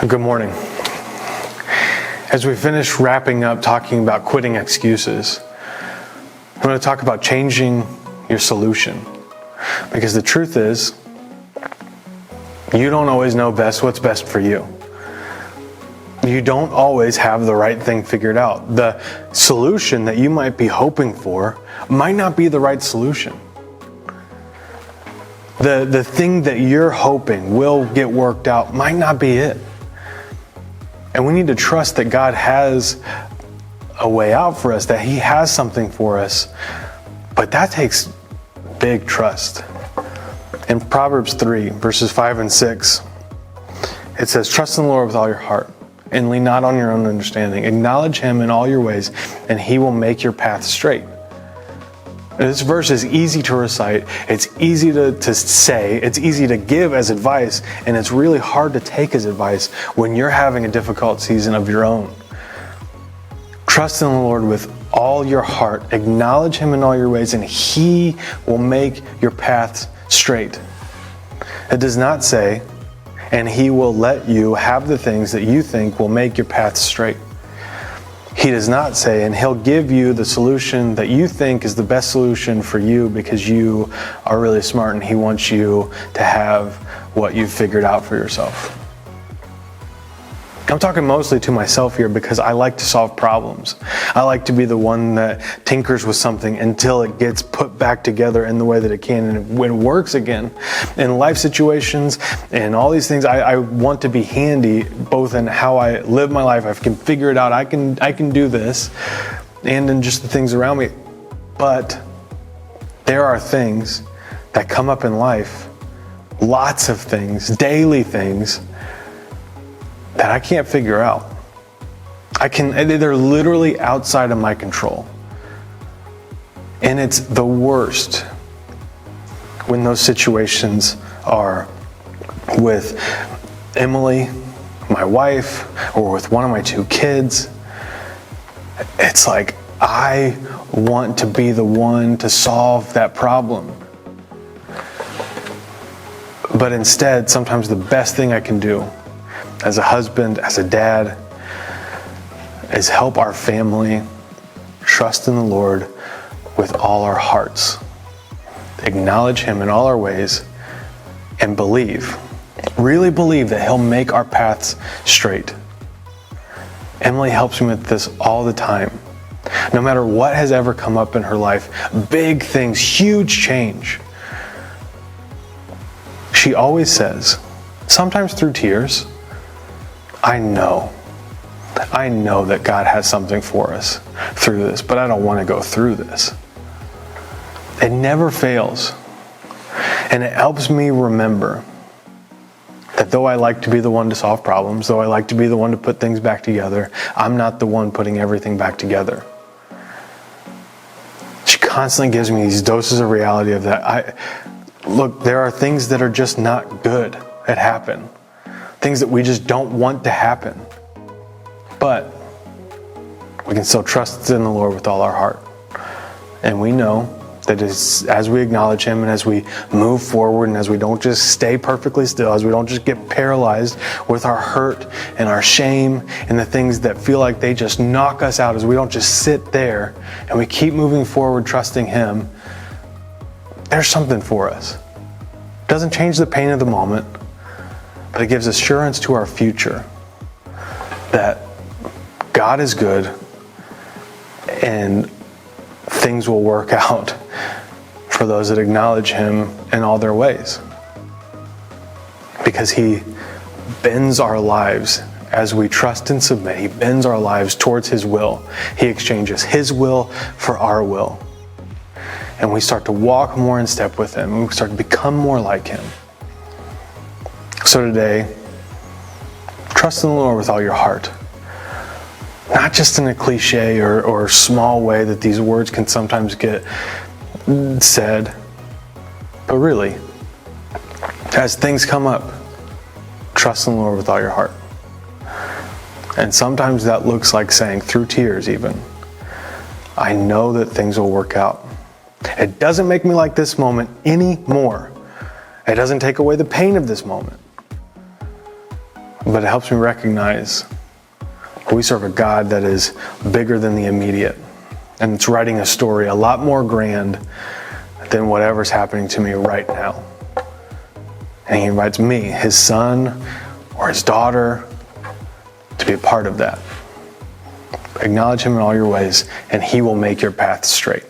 Good morning. As we finish wrapping up talking about quitting excuses, I'm going to talk about changing your solution. Because the truth is, you don't always know what's best for you. You don't always have the right thing figured out. The solution that you might be hoping for might not be the right solution. The thing that you're hoping will get worked out might not be it. And we need to trust that God has a way out for us, that He has something for us. But that takes big trust. In Proverbs 3, verses 5 and 6, it says, "Trust in the Lord with all your heart, and lean not on your own understanding. Acknowledge Him in all your ways, and He will make your path straight." This verse is easy to recite, it's easy to say, it's easy to give as advice, and it's really hard to take as advice when you're having a difficult season of your own. Trust in the Lord with all your heart, acknowledge Him in all your ways, and He will make your paths straight. It does not say, and He will let you have the things that you think will make your path straight. He does not say, and He'll give you the solution that you think is the best solution for you because you are really smart and He wants you to have what you've figured out for yourself. I'm talking mostly to myself here because I like to solve problems. I like to be the one that tinkers with something until it gets put back together in the way that it can and when it works again. In life situations and all these things, I want to be handy both in how I live my life. I can figure it out. I can do this, and in just the things around me. But there are things that come up in life, lots of things, daily things, that I can't figure out. They're literally outside of my control. And it's the worst when those situations are with Emily, my wife, or with one of my two kids. It's like, I want to be the one to solve that problem. But instead, sometimes the best thing I can do as a husband, as a dad, is help our family trust in the Lord with all our hearts. Acknowledge Him in all our ways and really believe that He'll make our paths straight. Emily helps me with this all the time. No matter what has ever come up in her life, big things, huge change, she always says, sometimes through tears, I know that God has something for us through this, but I don't want to go through this. It never fails. And it helps me remember that though I like to be the one to solve problems, though I like to be the one to put things back together, I'm not the one putting everything back together. She constantly gives me these doses of reality of that. Look, there are things that are just not good that happen. Things that we just don't want to happen. But we can still trust in the Lord with all our heart. And we know that as we acknowledge Him and as we move forward and as we don't just stay perfectly still, as we don't just get paralyzed with our hurt and our shame and the things that feel like they just knock us out, as we don't just sit there and we keep moving forward trusting Him, there's something for us. It doesn't change the pain of the moment, but it gives assurance to our future that God is good and things will work out for those that acknowledge Him in all their ways. Because He bends our lives as we trust and submit. He bends our lives towards His will. He exchanges His will for our will. And we start to walk more in step with Him. And we start to become more like Him. So today, trust in the Lord with all your heart. Not just in a cliche or small way that these words can sometimes get said, but really, as things come up, trust in the Lord with all your heart. And sometimes that looks like saying, through tears even, I know that things will work out. It doesn't make me like this moment anymore. It doesn't take away the pain of this moment, but it helps me recognize we serve a God that is bigger than the immediate, and it's writing a story a lot more grand than whatever's happening to me right now. And he invites me, his son or his daughter, to be a part of that. Acknowledge him in all your ways, and he will make your path straight.